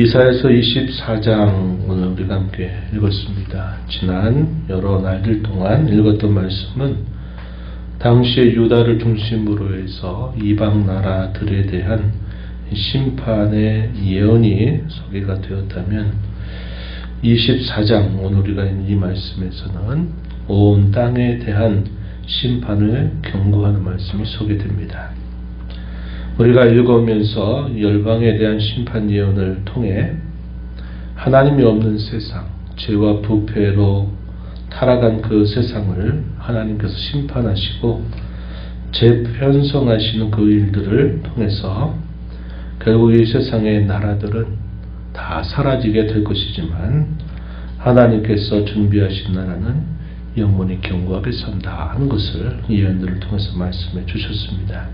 이사야서 24장 오늘 우리가 함께 읽었습니다. 지난 여러 날들 동안 읽었던 말씀은 당시의 유다를 중심으로 해서 이방 나라들에 대한 심판의 예언이 소개가 되었다면 24장 오늘 우리가 있는 이 말씀에서는 온 땅에 대한 심판을 경고하는 말씀이 소개됩니다. 우리가 읽으면서 열방에 대한 심판 예언을 통해 하나님이 없는 세상, 죄와 부패로 타락한 그 세상을 하나님께서 심판하시고 재편성하시는 그 일들을 통해서 결국 이 세상의 나라들은 다 사라지게 될 것이지만 하나님께서 준비하신 나라는 영원히 견고하게 선다 하는 것을 예언들을 통해서 말씀해 주셨습니다.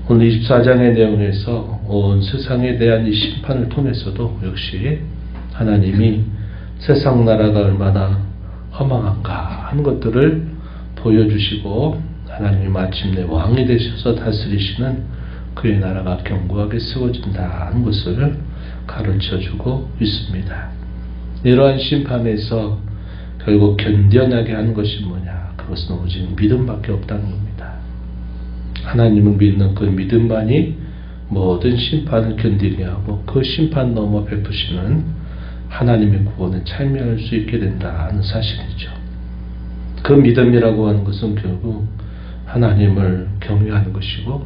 오늘 24장의 내용에서 온 세상에 대한 이 심판을 통해서도 역시 하나님이 세상 나라가 얼마나 허망한가 하는 것들을 보여주시고 하나님이 마침내 왕이 되셔서 다스리시는 그의 나라가 견고하게 세워진다 하는 것을 가르쳐주고 있습니다. 이러한 심판에서 결국 견뎌나게 하는 것이 뭐냐? 그것은 오직 믿음밖에 없다는 겁니다. 하나님을 믿는 그 믿음만이 모든 심판을 견디게 하고 그 심판 넘어 베푸시는 하나님의 구원에 참여할 수 있게 된다는 사실이죠. 그 믿음이라고 하는 것은 결국 하나님을 경외하는 것이고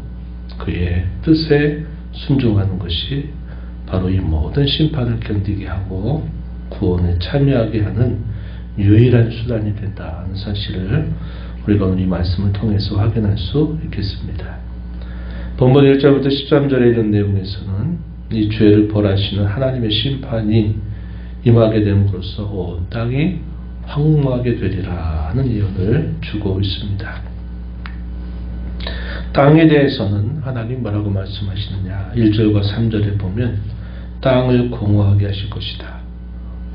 그의 뜻에 순종하는 것이 바로 이 모든 심판을 견디게 하고 구원에 참여하게 하는 유일한 수단이 된다는 사실을 우리가 오늘 이 말씀을 통해서 확인할 수 있겠습니다. 본문 1절부터 13절에 이런 내용에서는 이 죄를 벌하시는 하나님의 심판이 임하게 됨으로써 온 땅이 황무하게 되리라 하는 예언을 주고 있습니다. 땅에 대해서는 하나님 뭐라고 말씀하시느냐? 1절과 3절에 보면 땅을 공허하게 하실 것이다.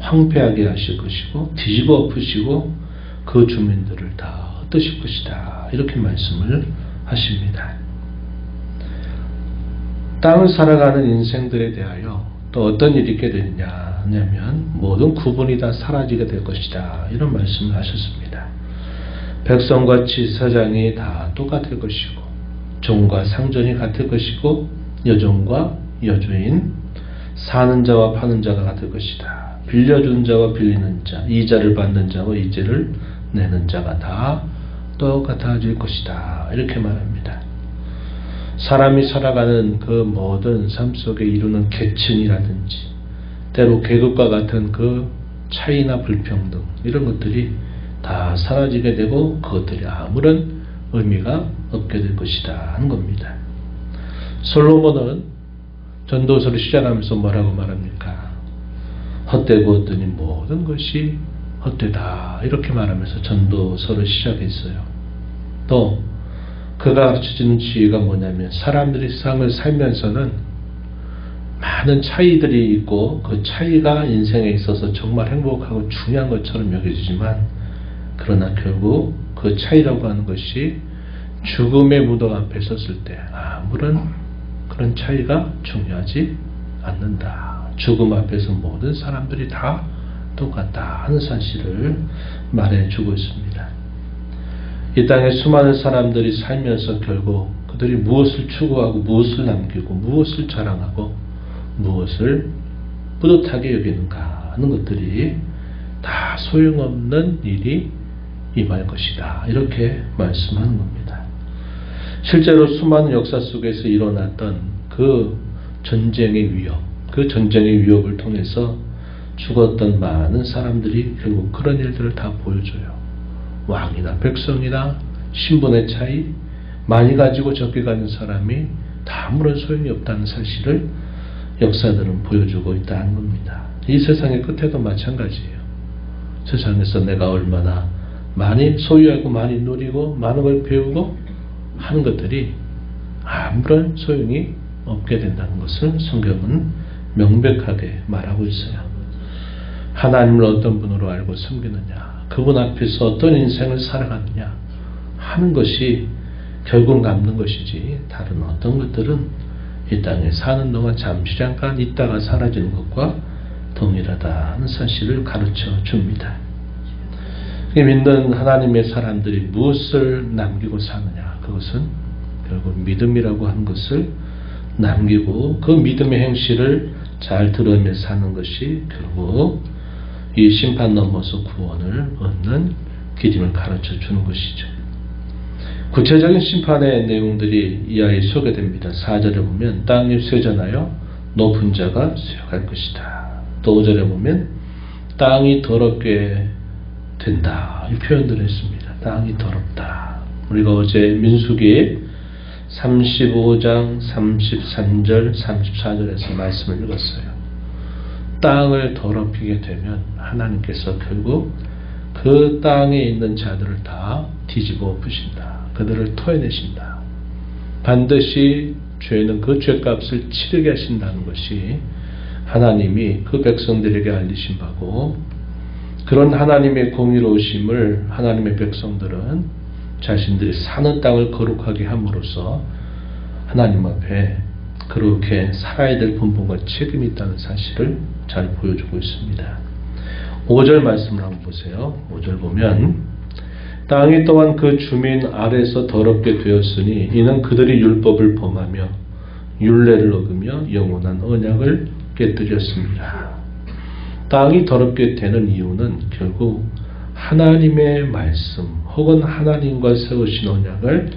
황폐하게 하실 것이고 뒤집어 엎으시고 그 주민들을 다 흩으실 것이다. 이렇게 말씀을 하십니다. 땅을 살아가는 인생들에 대하여 또 어떤 일이 있게 되느냐 하냐면 모든 구분이 다 사라지게 될 것이다. 이런 말씀을 하셨습니다. 백성과 지사장이 다 똑같을 것이고 종과 상전이 같을 것이고 여종과 여주인, 사는 자와 파는 자가 같을 것이다. 빌려준 자와 빌리는 자, 이자를 받는 자와 이자를 내는 자가 다 똑같아질 것이다. 이렇게 말합니다. 사람이 살아가는 그 모든 삶 속에 이루는 계층이라든지 때로 계급과 같은 그 차이나 불평등 이런 것들이 다 사라지게 되고 그것들이 아무런 의미가 없게 될 것이다 하는 겁니다. 솔로몬은 전도서를 시작하면서 뭐라고 말합니까? 헛되고 얻더니 모든 것이 헛되다 이렇게 말하면서 전도서를 시작했어요. 또 그가 가르쳐주는 지혜가 뭐냐면 사람들이 세상을 살면서는 많은 차이들이 있고 그 차이가 인생에 있어서 정말 행복하고 중요한 것처럼 여겨지지만 그러나 결국 그 차이라고 하는 것이 죽음의 무덤 앞에 섰을 때 아무런 그런 차이가 중요하지 않는다. 죽음 앞에서 모든 사람들이 다 똑같다 하는 사실을 말해주고 있습니다. 이 땅에 수많은 사람들이 살면서 결국 그들이 무엇을 추구하고 무엇을 남기고 무엇을 자랑하고 무엇을 뿌듯하게 여기는가 하는 것들이 다 소용없는 일이 임할 것이다. 이렇게 말씀하는 겁니다. 실제로 수많은 역사 속에서 일어났던 그 전쟁의 위협, 그 전쟁의 위협을 통해서 죽었던 많은 사람들이 결국 그런 일들을 다 보여줘요. 왕이나 백성이나 신분의 차이, 많이 가지고 적게 가진 사람이 다 아무런 소용이 없다는 사실을 역사들은 보여주고 있다는 겁니다. 이 세상의 끝에도 마찬가지예요. 세상에서 내가 얼마나 많이 소유하고 많이 누리고 많은 걸 배우고 하는 것들이 아무런 소용이 없게 된다는 것을 성경은 명백하게 말하고 있어요. 하나님을 어떤 분으로 알고 섬기느냐, 그분 앞에서 어떤 인생을 살아가느냐 하는 것이 결국 남는 것이지 다른 어떤 것들은 이 땅에 사는 동안 잠시 잠깐 있다가 사라지는 것과 동일하다는 사실을 가르쳐 줍니다. 믿는 하나님의 사람들이 무엇을 남기고 사느냐? 그것은 결국 믿음이라고 하는 것을 남기고 그 믿음의 행실을 잘 들으며 사는 것이 결국 이 심판 넘어서 구원을 얻는 길임을 가르쳐 주는 것이죠. 구체적인 심판의 내용들이 이하에 소개됩니다. 4절에 보면 땅이 쇠전하여 높은 자가 쇠할 것이다. 또 5절에 보면 땅이 더럽게 된다. 이 표현들을 했습니다. 땅이 더럽다. 우리가 어제 민수기 35장 33절 34절에서 말씀을 읽었어요. 땅을 더럽히게 되면 하나님께서 결국 그 땅에 있는 자들을 다 뒤집어 엎으신다. 그들을 토해내신다. 반드시 죄는 그 죄값을 치르게 하신다는 것이 하나님이 그 백성들에게 알리신 바고, 그런 하나님의 공의로우심을 하나님의 백성들은 자신들이 사는 땅을 거룩하게 함으로써 하나님 앞에 그렇게 살아야 될 본분과 책임이 있다는 사실을 잘 보여주고 있습니다. 5절 말씀을 한번 보세요. 5절 보면 땅이 또한 그 주민 아래서 더럽게 되었으니 이는 그들이 율법을 범하며 율례를 어기며 영원한 언약을 깨뜨렸습니다. 땅이 더럽게 되는 이유는 결국 하나님의 말씀 혹은 하나님과 세우신 언약을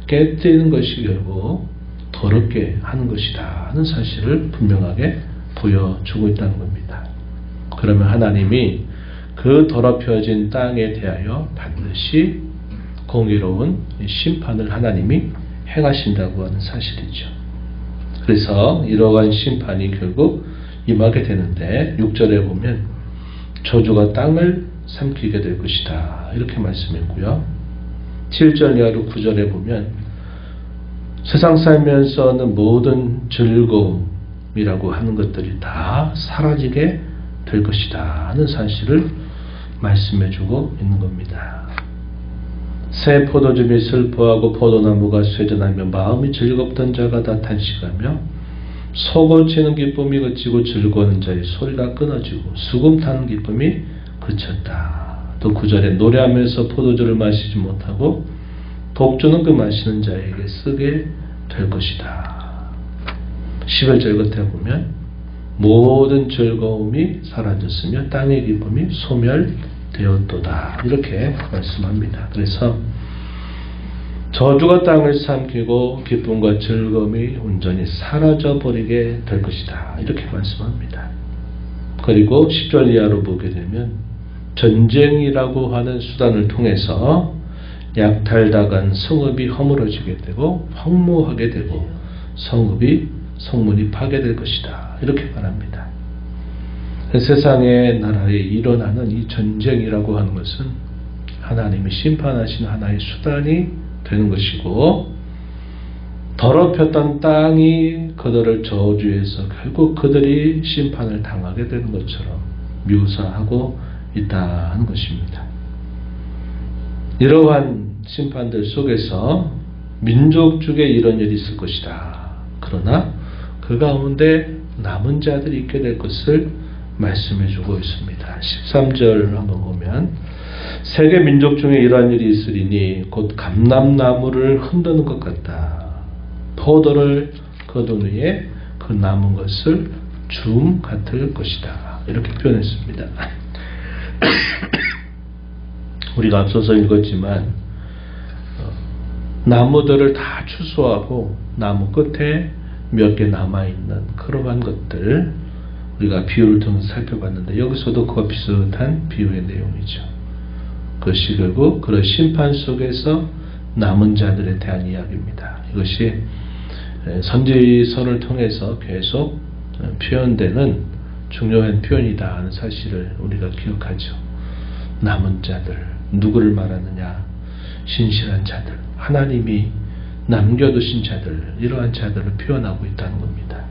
깨뜨리는 것이 결국 더럽게 하는 것이다 하는 사실을 분명하게 보여주고 있다는 겁니다. 그러면 하나님이 그 더럽혀진 땅에 대하여 반드시 공의로운 심판을 하나님이 행하신다고 하는 사실이죠. 그래서 이러한 심판이 결국 임하게 되는데 6절에 보면 저주가 땅을 삼키게 될 것이다 이렇게 말씀했고요. 7절 이하로 9절에 보면 세상 살면서는 모든 즐거움이라고 하는 것들이 다 사라지게 될 것이다 하는 사실을 말씀해주고 있는 겁니다. 새 포도즙이 슬퍼하고 포도나무가 쇠전하며 마음이 즐겁던 자가 다 탄식하며 속어치는 기쁨이 그치고 즐거워하는 자의 소리가 끊어지고 수금 타는 기쁨이 그쳤다. 또 9절에 노래하면서 포도주를 마시지 못하고 독주는 그 마시는 자에게 쓰게 될 것이다. 11절 끝에 보면 모든 즐거움이 사라졌으며 땅의 기쁨이 소멸되었도다 이렇게 말씀합니다. 그래서 저주가 땅을 삼키고 기쁨과 즐거움이 온전히 사라져버리게 될 것이다 이렇게 말씀합니다. 그리고 10절 이하로 보게 되면 전쟁이라고 하는 수단을 통해서 약탈당한 성읍이 허물어지게 되고 황무하게 되고 성문이 파괴될 것이다 이렇게 말합니다. 세상의 나라에 일어나는 이 전쟁이라고 하는 것은 하나님이 심판하신 하나의 수단이 되는 것이고, 더럽혔던 땅이 그들을 저주해서 결국 그들이 심판을 당하게 되는 것처럼 묘사하고 있다는 것입니다. 이러한 심판들 속에서 민족 중에 이런 일이 있을 것이다. 그러나 그 가운데 남은 자들이 있게 될 것을 말씀해주고 있습니다. 13절 한번 보면 세계 민족 중에 이러한 일이 있으리니 곧 감람나무를 흔드는 것 같다. 포도를 거둔 후에 그 남은 것을 줌 같을 것이다. 이렇게 표현했습니다. 우리가 앞서서 읽었지만 나무들을 다 추수하고 나무 끝에 몇 개 남아있는 그러한 것들 우리가 비유를 통해서 살펴봤는데 여기서도 그와 비슷한 비유의 내용이죠. 그것이 결국 그런 심판 속에서 남은 자들에 대한 이야기입니다. 이것이 선지서를 통해서 계속 표현되는 중요한 표현이다 하는 사실을 우리가 기억하죠. 남은 자들, 누구를 말하느냐? 신실한 자들, 하나님이 남겨두신 자들, 이러한 자들을 표현하고 있다는 겁니다.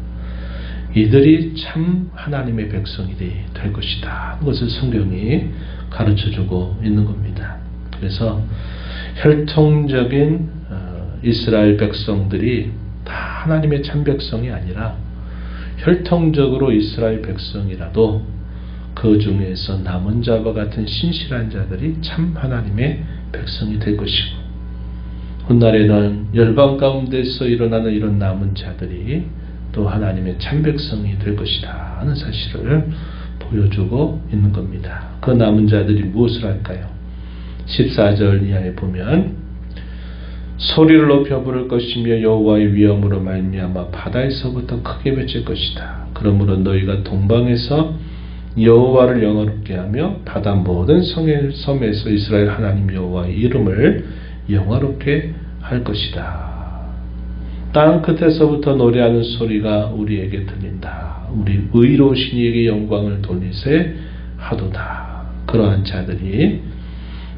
이들이 참 하나님의 백성이 될 것이다. 그것을 성경이 가르쳐주고 있는 겁니다. 그래서 혈통적인 이스라엘 백성들이 다 하나님의 참 백성이 아니라 혈통적으로 이스라엘 백성이라도 그 중에서 남은 자와 같은 신실한 자들이 참 하나님의 백성이 될 것이고, 훗날에는 열방 가운데서 일어나는 이런 남은 자들이 또 하나님의 참 백성이 될 것이다 하는 사실을 보여주고 있는 겁니다. 그 남은 자들이 무엇을 할까요? 14절 이하에 보면 소리를 높여 부를 것이며 여호와의 위엄으로 말미암아 바다에서부터 크게 외칠 것이다. 그러므로 너희가 동방에서 여호와를 영화롭게 하며 바다 모든 섬에서 이스라엘 하나님 여호와의 이름을 영화롭게 할 것이다. 땅 끝에서부터 노래하는 소리가 우리에게 들린다. 우리 의로우신 이에게 영광을 돌리세 하도다. 그러한 자들이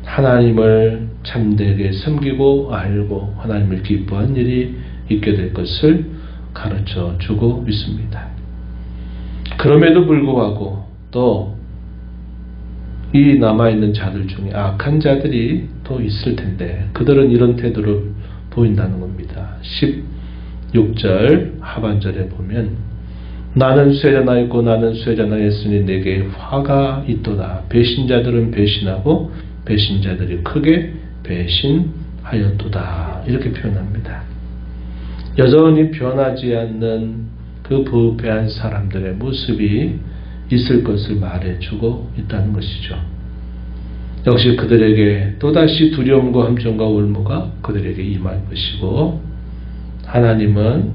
하나님을 참되게 섬기고 알고 하나님을 기뻐한 일이 있게 될 것을 가르쳐 주고 있습니다. 그럼에도 불구하고 또 이 남아있는 자들 중에 악한 자들이 또 있을 텐데 그들은 이런 태도를 보인다는 겁니다. 16절 하반절에 보면 나는 쇠잔하였고 나는 쇠잔하였으니 내게 화가 있도다. 배신자들은 배신하고 배신자들이 크게 배신하였도다. 이렇게 표현합니다. 여전히 변하지 않는 그 부패한 사람들의 모습이 있을 것을 말해주고 있다는 것이죠. 역시 그들에게 또다시 두려움과 함정과 올무가 그들에게 임할 것이고, 하나님은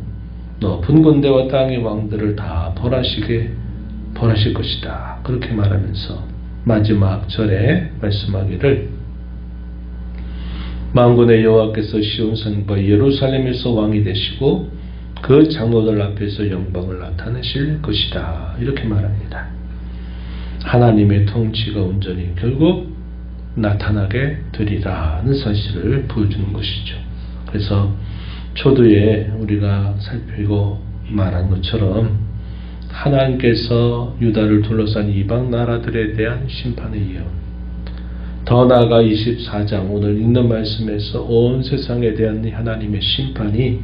높은 군대와 땅의 왕들을 다 벌하실 것이다. 그렇게 말하면서 마지막 절에 말씀하기를 만군의 여호와께서 시온산과 예루살렘에서 왕이 되시고 그 장로들 앞에서 영광을 나타내실 것이다. 이렇게 말합니다. 하나님의 통치가 온전히 결국 나타나게 되리라는 사실을 보여주는 것이죠. 그래서 초두에 우리가 살피고 말한 것처럼 하나님께서 유다를 둘러싼 이방 나라들에 대한 심판의 예언, 더 나아가 24장 오늘 읽는 말씀에서 온 세상에 대한 하나님의 심판이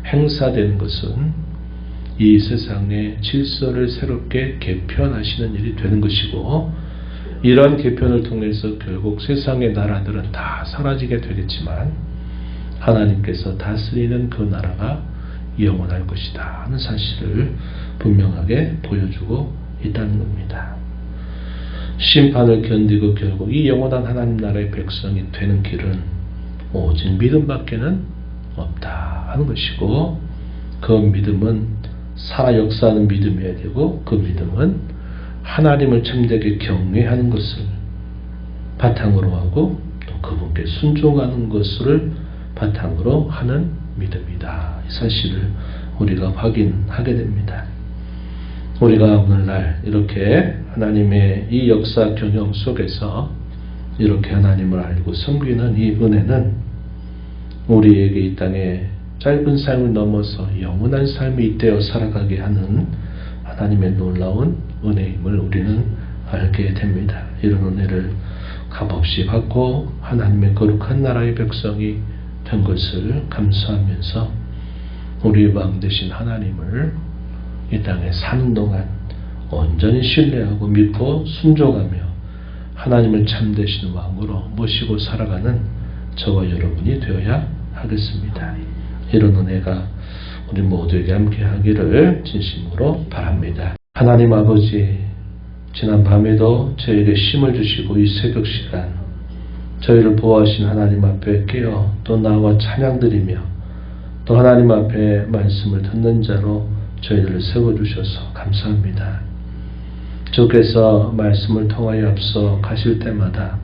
행사되는 것은 이 세상의 질서를 새롭게 개편하시는 일이 되는 것이고, 이러한 개편을 통해서 결국 세상의 나라들은 다 사라지게 되겠지만 하나님께서 다스리는 그 나라가 영원할 것이다 하는 사실을 분명하게 보여주고 있다는 겁니다. 심판을 견디고 결국 이 영원한 하나님 나라의 백성이 되는 길은 오직 믿음밖에는 없다 하는 것이고, 그 믿음은 살아 역사하는 믿음이어야 되고, 그 믿음은 하나님을 참되게 경외하는 것을 바탕으로 하고 또 그분께 순종하는 것을 바탕으로 하는 믿음이다. 이 사실을 우리가 확인하게 됩니다. 우리가 오늘날 이렇게 하나님의 이 역사 경영 속에서 이렇게 하나님을 알고 섬기는 이 은혜는 우리에게 이 땅에 짧은 삶을 넘어서 영원한 삶이 잇대어 살아가게 하는 하나님의 놀라운 은혜임을 우리는 알게 됩니다. 이런 은혜를 값없이 받고 하나님의 거룩한 나라의 백성이 된 것을 감사하면서 우리 왕 되신 하나님을 이 땅에 사는 동안 온전히 신뢰하고 믿고 순종하며 하나님을 참되신 왕으로 모시고 살아가는 저와 여러분이 되어야 하겠습니다. 이런 은혜가 우리 모두에게 함께 하기를 진심으로 바랍니다. 하나님 아버지, 지난 밤에도 저에게 힘을 주시고 이 새벽 시간 저희를 보호하신 하나님 앞에 깨어 또 나와 찬양드리며 또 하나님 앞에 말씀을 듣는 자로 저희들을 세워주셔서 감사합니다. 주께서 말씀을 통하여 앞서 가실 때마다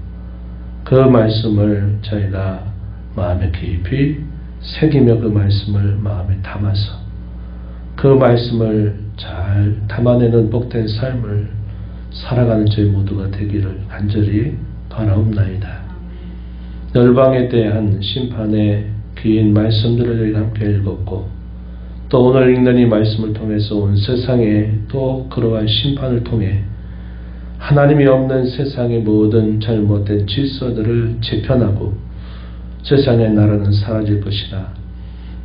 그 말씀을 저희가 마음에 깊이 새기며 그 말씀을 마음에 담아서 그 말씀을 잘 담아내는 복된 삶을 살아가는 저희 모두가 되기를 간절히 바라옵나이다. 열방에 대한 심판의 긴 말씀들을 저희가 함께 읽었고 또 오늘 읽는 이 말씀을 통해서 온 세상에 또 그러한 심판을 통해 하나님이 없는 세상의 모든 잘못된 질서들을 재편하고 세상의 나라는 사라질 것이나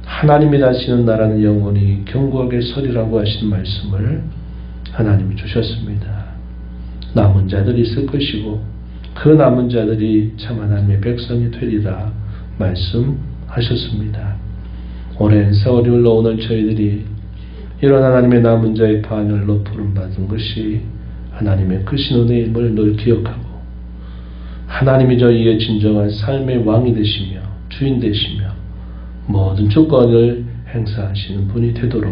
하나님이 다시는 나라는 영원히 견고하게 서리라고 하신 말씀을 하나님이 주셨습니다. 남은 자들이 있을 것이고 그 남은 자들이 참 하나님의 백성이 되리라 말씀하셨습니다. 오랜 세월이 흘러오는 저희들이 이런 하나님의 남은 자의 반열로 부름받은 것이 하나님의 크신 은혜임을 늘 기억하고 하나님이 저희의 진정한 삶의 왕이 되시며 주인 되시며 모든 주권을 행사하시는 분이 되도록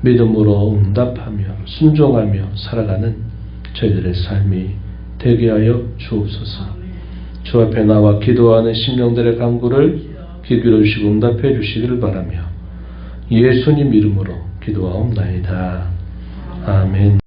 믿음으로 응답하며 순종하며 살아가는 저희들의 삶이 되게 하여 주옵소서. 주 앞에 나와 기도하는 심령들의 간구를 귀 기울여 주시고 응답해 주시기를 바라며 예수님 이름으로 기도하옵나이다. 아멘.